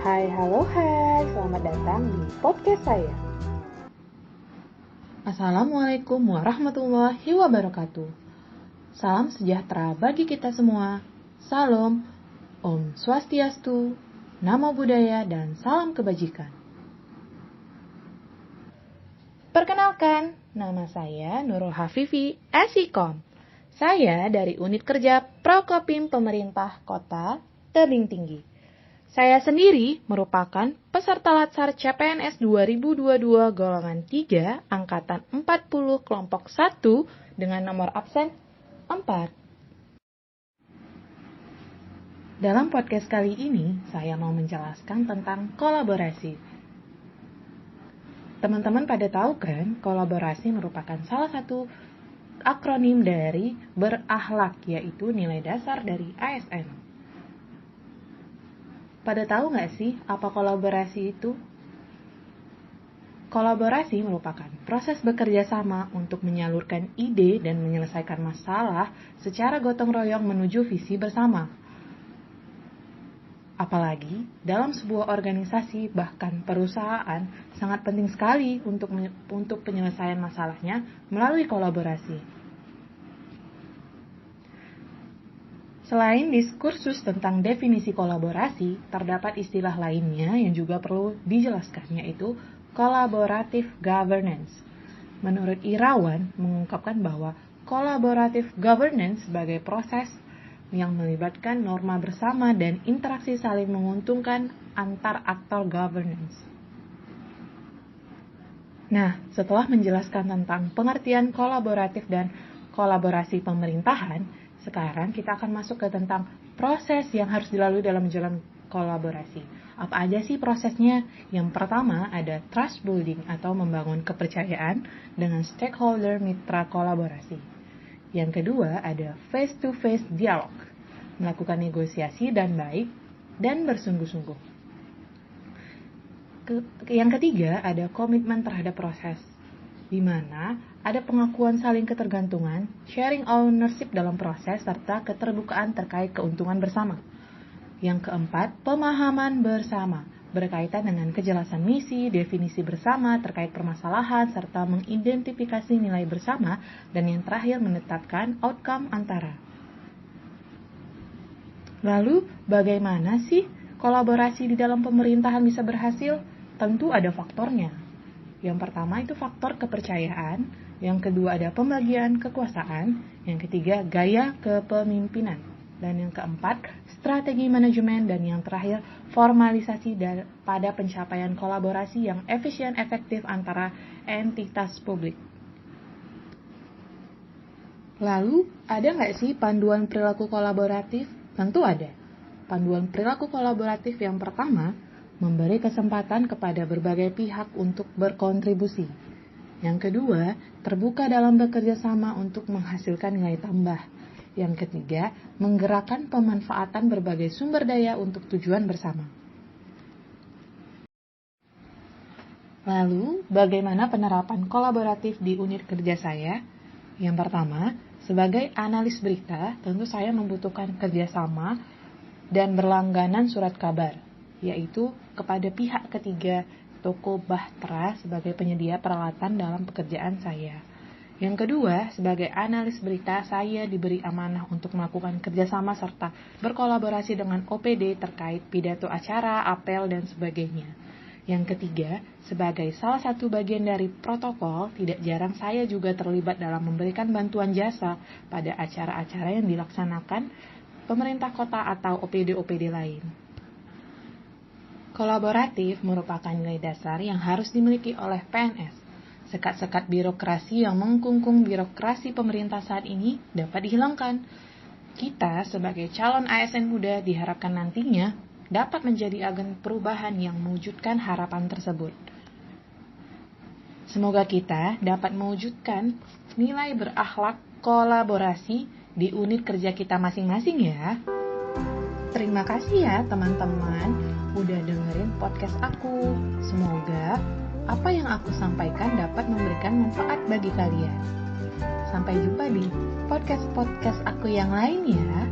Hai, selamat datang di podcast saya. Assalamualaikum warahmatullahi wabarakatuh. Salam sejahtera bagi kita semua. Salam, Om Swastiastu, Namo Buddhaya, dan salam kebajikan. Perkenalkan, nama saya Nurul Hafifi, Esikom. Saya dari Unit Kerja Prokopim Pemerintah Kota Tebing Tinggi. Saya sendiri merupakan peserta Latsar CPNS 2022 golongan 3 angkatan 40 kelompok 1 dengan nomor absen 4. Dalam podcast kali ini, saya mau menjelaskan tentang kolaborasi. Teman-teman pada tahu kan, kolaborasi merupakan salah satu akronim dari berakhlak, yaitu nilai dasar dari ASN. Pada tahu nggak sih apa kolaborasi itu? Kolaborasi merupakan proses bekerja sama untuk menyalurkan ide dan menyelesaikan masalah secara gotong royong menuju visi bersama. Apalagi dalam sebuah organisasi bahkan perusahaan sangat penting sekali untuk penyelesaian masalahnya melalui kolaborasi. Selain diskursus tentang definisi kolaborasi, terdapat istilah lainnya yang juga perlu dijelaskan, yaitu collaborative governance. Menurut Irawan, mengungkapkan bahwa collaborative governance sebagai proses yang melibatkan norma bersama dan interaksi saling menguntungkan antar aktor governance. Nah, setelah menjelaskan tentang pengertian kolaboratif dan kolaborasi pemerintahan, sekarang kita akan masuk ke tentang proses yang harus dilalui dalam menjalin kolaborasi. Apa aja sih prosesnya? Yang pertama ada trust building atau membangun kepercayaan dengan stakeholder mitra kolaborasi. Yang kedua ada face-to-face dialog, melakukan negosiasi dan baik dan bersungguh-sungguh. Yang ketiga ada komitmen terhadap proses, di mana ada pengakuan saling ketergantungan, sharing ownership dalam proses, serta keterbukaan terkait keuntungan bersama. Yang keempat, pemahaman bersama, berkaitan dengan kejelasan misi, definisi bersama terkait permasalahan, serta mengidentifikasi nilai bersama, dan yang terakhir menetapkan outcome antara. Lalu, bagaimana sih kolaborasi di dalam pemerintahan bisa berhasil? Tentu ada faktornya. Yang pertama itu faktor kepercayaan, yang kedua ada pembagian kekuasaan, yang ketiga gaya kepemimpinan, dan yang keempat strategi manajemen, dan yang terakhir formalisasi pada pencapaian kolaborasi yang efisien efektif antara entitas publik. Lalu, ada nggak sih panduan perilaku kolaboratif? Tentu ada. Panduan perilaku kolaboratif yang pertama, memberi kesempatan kepada berbagai pihak untuk berkontribusi. Yang kedua, terbuka dalam bekerja sama untuk menghasilkan nilai tambah. Yang ketiga, menggerakkan pemanfaatan berbagai sumber daya untuk tujuan bersama. Lalu, bagaimana penerapan kolaboratif di unit kerja saya? Yang pertama, sebagai analis berita, tentu saya membutuhkan kerjasama dan berlangganan surat kabar, yaitu kepada pihak ketiga toko bahtera sebagai penyedia peralatan dalam pekerjaan saya. Yang kedua, sebagai analis berita, saya diberi amanah untuk melakukan kerjasama serta berkolaborasi dengan OPD terkait pidato acara, apel, dan sebagainya. Yang ketiga, sebagai salah satu bagian dari protokol, tidak jarang saya juga terlibat dalam memberikan bantuan jasa pada acara-acara yang dilaksanakan pemerintah kota atau OPD-OPD lain. Kolaboratif merupakan nilai dasar yang harus dimiliki oleh PNS. Sekat-sekat birokrasi yang mengkungkung birokrasi pemerintah saat ini dapat dihilangkan. Kita sebagai calon ASN muda diharapkan nantinya dapat menjadi agen perubahan yang mewujudkan harapan tersebut. Semoga kita dapat mewujudkan nilai berakhlak kolaborasi di unit kerja kita masing-masing ya. Terima kasih ya teman-teman udah dengerin podcast aku. Semoga apa yang aku sampaikan dapat memberikan manfaat bagi kalian. Sampai jumpa di podcast-podcast aku yang lain ya.